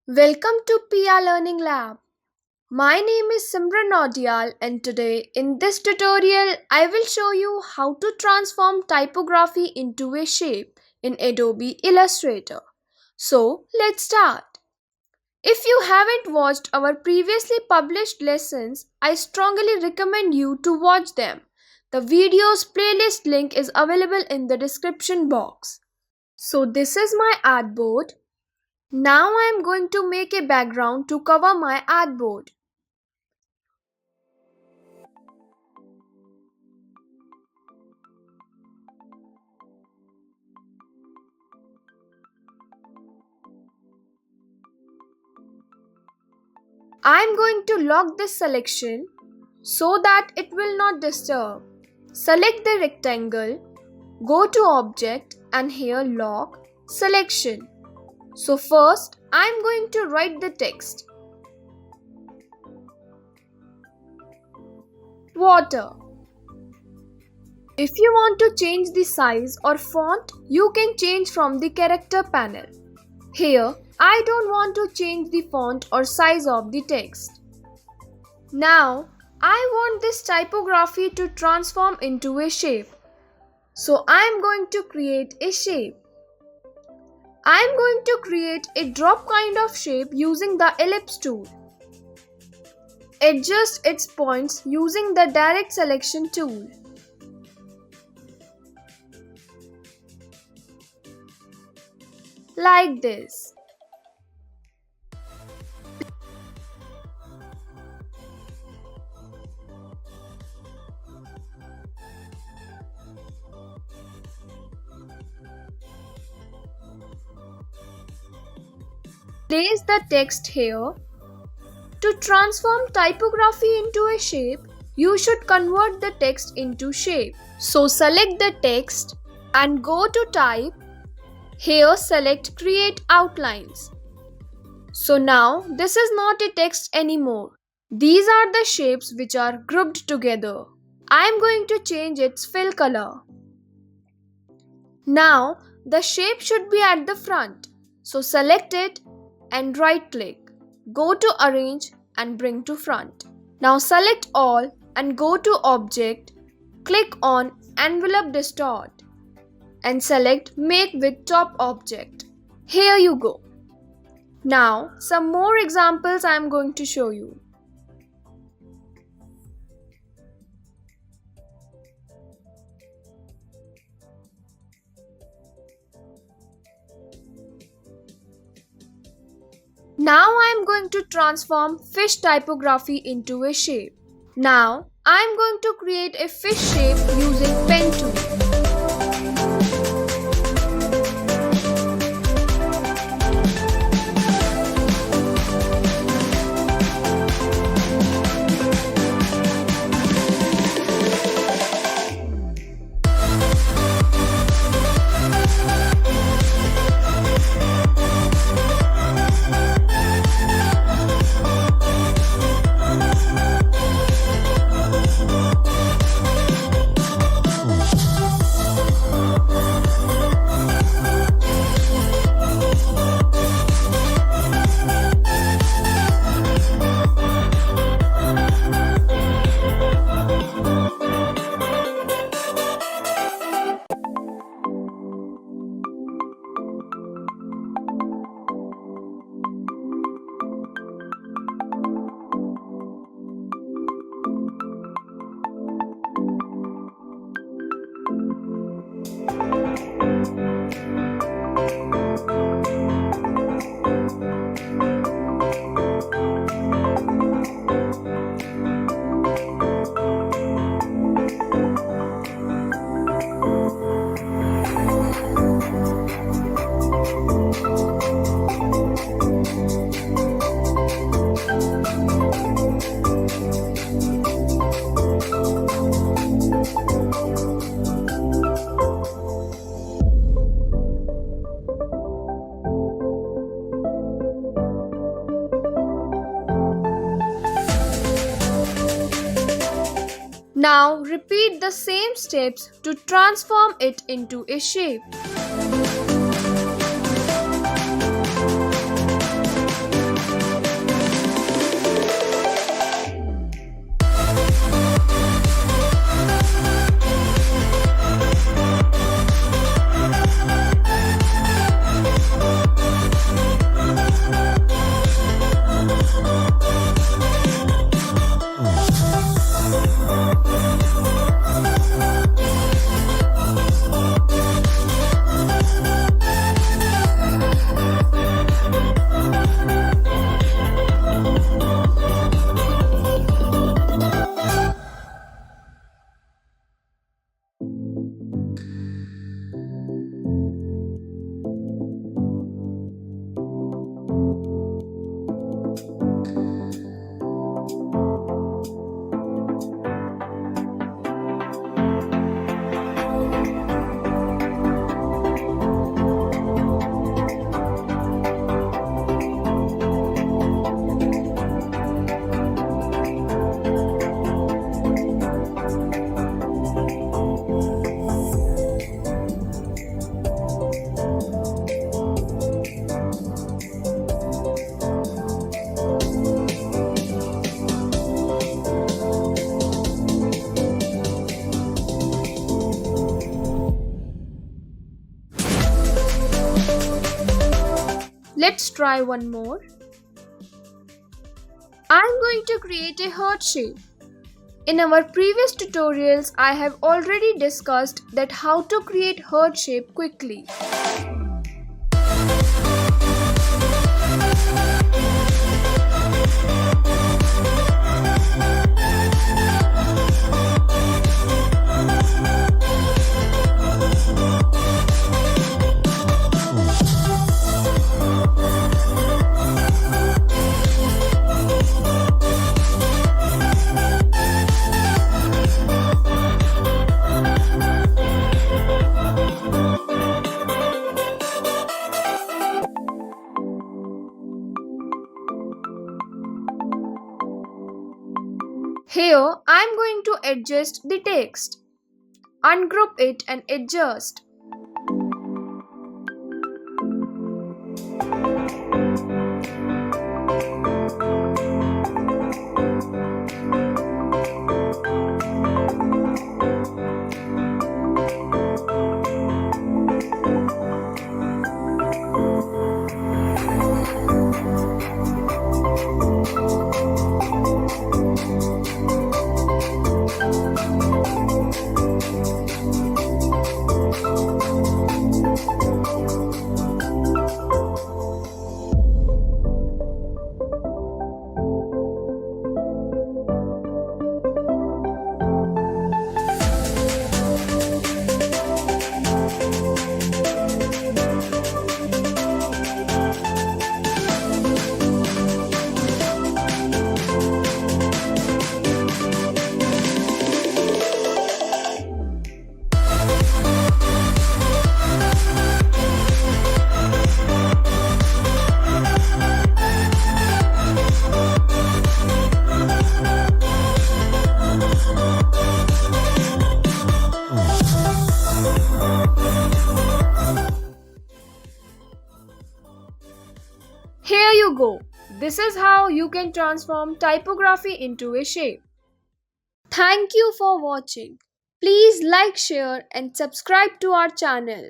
Welcome to PR Learning Lab. My name is Simran Naudiyal, and today in this tutorial I will show you how to transform typography into a shape in Adobe Illustrator. So let's start. If you haven't watched our previously published lessons, I strongly recommend you to watch them. The video's playlist link is available in the description box. So this is my artboard. Now I am going to make a background to cover my artboard. I am going to lock this selection so that it will not disturb. Select the rectangle, go to Object and here Lock Selection. So first I am going to write the text. Water. If you want to change the size or font, you can change from the character panel. Here, I don't want to change the font or size of the text. Now, I want this typography to transform into a shape. So I am going to create a shape. I am going to create a drop kind of shape using the ellipse tool. Adjust its points using the direct selection tool. Like this. Place the text here. To transform typography into a shape, you should convert the text into shape. So select the text and go to Type. Here select Create Outlines. So now this is not a text anymore. These are the shapes which are grouped together. I am going to change its fill color. Now the shape should be at the front. So select it and right click. Go to Arrange and bring to front. Now select all and go to Object. Click on Envelope Distort and select Make with Top Object. Here you go. Now some more examples I am going to show you. Now I am going to transform fish typography into a shape. Now I am going to create a fish shape using pen tool. Now repeat the same steps to transform it into a shape. try one more. I'm going to create a heart shape. In our previous tutorials, I have already discussed that how to create heart shape quickly. Here, I am going to adjust the text. Ungroup it and adjust. Here you go. This is how you can transform typography into a shape. Thank you for watching. Please like, share and subscribe to our channel.